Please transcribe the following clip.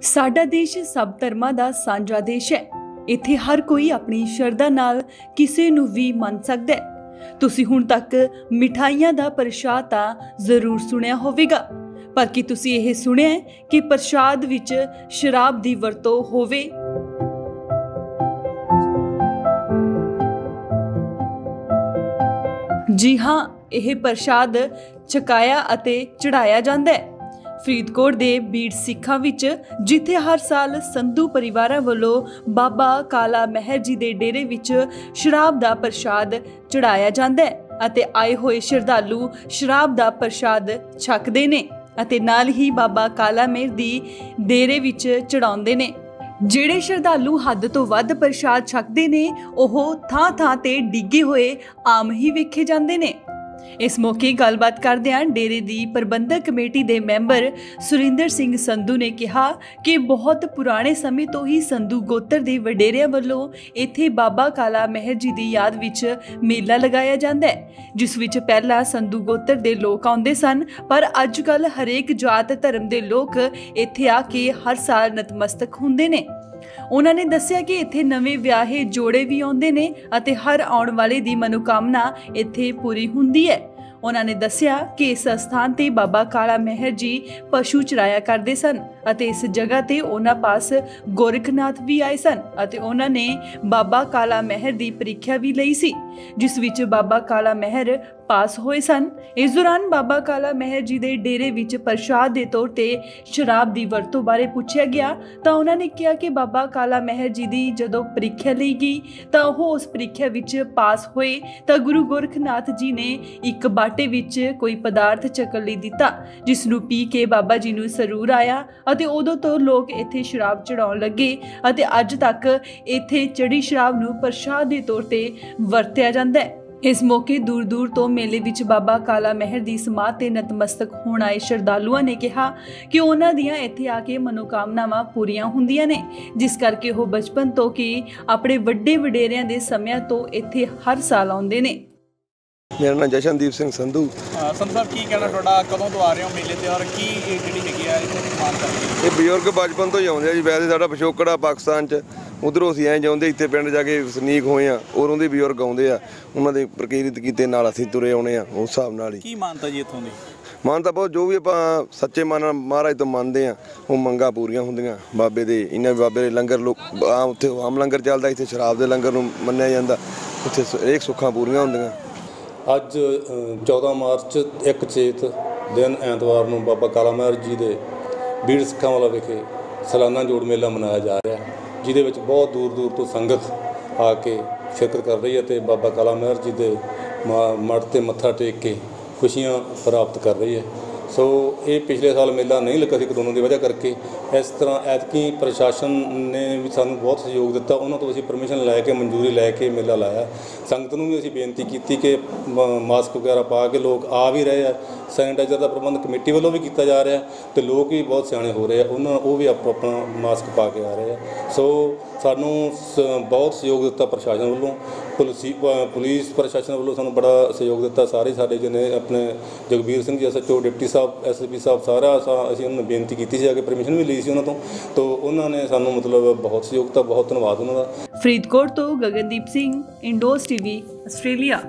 साडा देश सब धर्मां दा सांझा देश है। इत्थे हर कोई अपनी शरधा नाल किसी नूं भी मन सकदा है। तुसीं हुण तक मिठाइयां दा प्रशाद तां जरूर सुनिया होवेगा, पर की तुसीं इह सुनिया है कि प्रशाद विच शराब दी वरतों होवे? जी हाँ, यह प्रशाद छकाया अते चढ़ाया जाता है। फरीदकोट दे बीड़ सिखां विच जिथे हर साल संधू परिवारां वल्लों बाबा काला मेहर जी दे डेरे विच शराब दा प्रशाद चढ़ाया जाता है अते आए होए श्रद्धालु शराब दा प्रशाद छकदे ने अते नाल ही बाबा काला मेहर दी डेरे विच चढ़ाउंदे ने। ਜਿਹੜੇ ਸ਼ਰਧਾਲੂ हद तो ਵੱਧ प्रशाद छकदे ने ਉਹ ਥਾਂ-ਥਾਂ ਤੇ ਡਿੱਗੇ ਹੋਏ ਆਮ ਹੀ ਵੇਖੇ ਜਾਂਦੇ ਨੇ। इस मौके गलबात करदियां डेरे दी प्रबंधक कमेटी दे मैंबर सुरिंदर सिंह संधू ने कहा कि बहुत पुराने समय तो ही संधू गोत्र दे वडेरियां वल्लों इत्थे बाबा काला मेहर जी दी याद विच मेला लगाया जांदा है, जिस विच पहला संधू गोत्र दे लोक आउंदे सन, पर अजकल हरेक जात धर्म दे लोक इत्थे आके हर साल नतमस्तक हुंदे ने। उन्होंने दस्सिया कि इत्थे नवे विआहे जोड़े भी आउंदे ने अते हर आउण वाले दी मनोकामना इत्थे पूरी हुंदी है। उन्होंने दस्सिया कि इस स्थान ते बाबा काला मेहर जी पशु चराया करते सन अते इस जगह ते उन्हां पास गोरखनाथ भी आए सन अते उन्होंने बाबा काला मेहर दी परीक्षा भी लई सी, जिस विच बाबा काला मेहर पास होए सन। इस दौरान बाबा काला मेहर जी दे डेरे विच प्रशाद दे तौर ते शराब दी वरतों बारे पूछा गया तां उन्होंने कहा कि बाबा काला मेहर जी दी जदों परीक्षा लई गई तां ओह उस परीक्षा विच पास होए तां गुरु गोरखनाथ जी ने एक बाटे विच कोई पदार्थ चकन लई दिता, जिस नूं पी के बाबा जी नूं सरूर आया अते उदों तो लोग इत्थे शराब चढ़ाउण लगे अते अज तक इत्थे चढ़ी शराब नूं प्रशाद दे तौर ते वरतिया जांदा है। इस मौके दूर दूर तो मेले विच बाबा काला मेहर दी समाध ते नतमस्तक होण आए श्रद्धालुआं ने कहा कि उन्हां दियां इत्थे आके मनोकामनावां पूरीआं हुंदियां ने, जिस करके ओह बचपन तो कि अपने वड्डे वडेरियां दे समयां तो इत्थे हर साल आउंदे ने। मेरा नाम जशनदीप सिंह संधू। संधू साहब की कहना तुहाडा, कदों तो आ रहे हो मेले ते और की जिहड़ी हैगी आ इत्थे समान करके? ये बजुर्ग बचपन तो ही आउंदे जी। वैसे साडा पिछोकड़ा पाकिस्तान च, उधरों असीं ऐ जाउंदे इत्थे पिंड जाके सनीक होए आ, उरों दे बजुर्ग आउंदे आ, उन्हां दे प्रकीरत कीते नाल असीं तुरे आउणे आ। उस हिसाब नाल ही की मानता जी इत्थों दी? मानता बहुत जो भी आपां सच्चे मन नाल महाराज तो मनदे आ, ਉਹ ਮੰਗਾਂ ਪੂਰੀਆਂ ਹੁੰਦੀਆਂ ਬਾਬੇ ਦੇ। ਇਹਨਾਂ ਬਾਬੇ ਦੇ ਲੰਗਰ ਲੋਕ ਉੱਥੇ ਆਮ ਲੰਗਰ ਚੱਲਦਾ, ਇੱਥੇ ਸ਼ਰਾਬ ਦੇ ਲੰਗਰ ਨੂੰ ਮੰਨਿਆ ਜਾਂਦਾ, ਉੱਥੇ ਹਰੇਕ ਸੁੱਖਾਂ ਪੂਰੀਆਂ ਹੁੰਦੀਆਂ। ਅੱਜ 14 ਮਾਰਚ 1 ਚੇਤ ਦਿਨ ਐਤਵਾਰ ਨੂੰ ਬਾਬਾ ਕਾਲਾ ਮੇਹਰ ਜੀ ਦੇ ਬੀੜ ਸਿੱਖਾਂ ਵਾਲਾ ਵਿਖੇ ਸਾਲਾਨਾ ਜੋੜ ਮੇਲਾ ਮਨਾਇਆ ਜਾ ਰਿਹਾ, ਜਿਹਦੇ ਵਿੱਚ ਬਹੁਤ ਦੂਰ ਦੂਰ ਤੋਂ ਸੰਗਤ ਆ ਕੇ ਸ਼ਿਰਕਤ ਕਰ ਰਹੀ ਹੈ ਅਤੇ ਬਾਬਾ ਕਾਲਾ ਮੇਹਰ ਜੀ ਦੇ ਮੜ 'ਤੇ ਮੱਥਾ ਟੇਕ ਕੇ ਖੁਸ਼ੀਆਂ ਪ੍ਰਾਪਤ ਕਰ ਰਹੀ ਹੈ। ਸੋ ਇਹ ਪਿਛਲੇ ਸਾਲ ਮੇਲਾ ਨਹੀਂ ਲੱਗਾ ਸੀ ਕਰੋਨਾ ਦੀ ਵਜ੍ਹਾ ਕਰਕੇ। ਇਸ ਤਰ੍ਹਾਂ ਐਤਕੀ ਪ੍ਰਸ਼ਾਸਨ ਨੇ ਵੀ ਸਾਨੂੰ ਬਹੁਤ ਸਹਿਯੋਗ ਦਿੱਤਾ, ਉਹਨਾਂ ਤੋਂ ਅਸੀਂ ਪਰਮਿਸ਼ਨ ਲੈ ਕੇ ਮਨਜ਼ੂਰੀ ਲੈ ਕੇ ਮੇਲਾ ਲਾਇਆ। ਸੰਗਤ ਨੂੰ ਵੀ ਅਸੀਂ ਬੇਨਤੀ ਕੀਤੀ ਕਿ ਮਾਸਕ ਵਗੈਰਾ ਪਾ ਕੇ ਲੋਕ ਆ ਵੀ ਰਹੇ ਆ, ਸੈਨੀਟਾਈਜ਼ਰ ਦਾ ਪ੍ਰਬੰਧ ਕਮੇਟੀ ਵੱਲੋਂ ਵੀ ਕੀਤਾ ਜਾ ਰਿਹਾ ਅਤੇ ਲੋਕ ਵੀ ਬਹੁਤ ਸਿਆਣੇ ਹੋ ਰਹੇ ਆ, ਉਹ ਵੀ ਆਪਣਾ ਮਾਸਕ ਪਾ ਕੇ ਆ ਰਹੇ ਆ। ਸੋ ਸਾਨੂੰ ਬਹੁਤ ਸਹਿਯੋਗ ਦਿੱਤਾ ਪ੍ਰਸ਼ਾਸਨ ਵੱਲੋਂ, ਪੁਲਿਸ ਪ੍ਰਸ਼ਾਸਨ ਵੱਲੋਂ ਸਾਨੂੰ ਬੜਾ ਸਹਿਯੋਗ ਦਿੱਤਾ। ਸਾਰੇ ਸਾਡੇ ਜਿਹਨੇ ਆਪਣੇ ਜਗਬੀਰ ਸਿੰਘ ਜੀ SHO, ਡਿਪਟੀ ਸਾਹਿਬ, SSP ਸਾਹਿਬ, ਸਾਰਾ ਅਸੀਂ ਉਹਨਾਂ ਨੂੰ ਬੇਨਤੀ ਕੀਤੀ ਸੀ, ਕਿ ਪਰਮਿਸ਼ਨ ਵੀ ਲਈ ਸੀ ਉਹਨਾਂ ਤੋਂ ਉਹਨਾਂ ਨੇ ਸਾਨੂੰ ਮਤਲਬ ਬਹੁਤ ਸਹਿਯੋਗ ਦਿੱਤਾ। ਬਹੁਤ ਧੰਨਵਾਦ ਉਹਨਾਂ ਦਾ। ਫਰੀਦਕੋਟ ਤੋਂ ਗਗਨਦੀਪ ਸਿੰਘ, ਇੰਡੋਜ਼ TV, ਆਸਟ੍ਰੇਲੀਆ।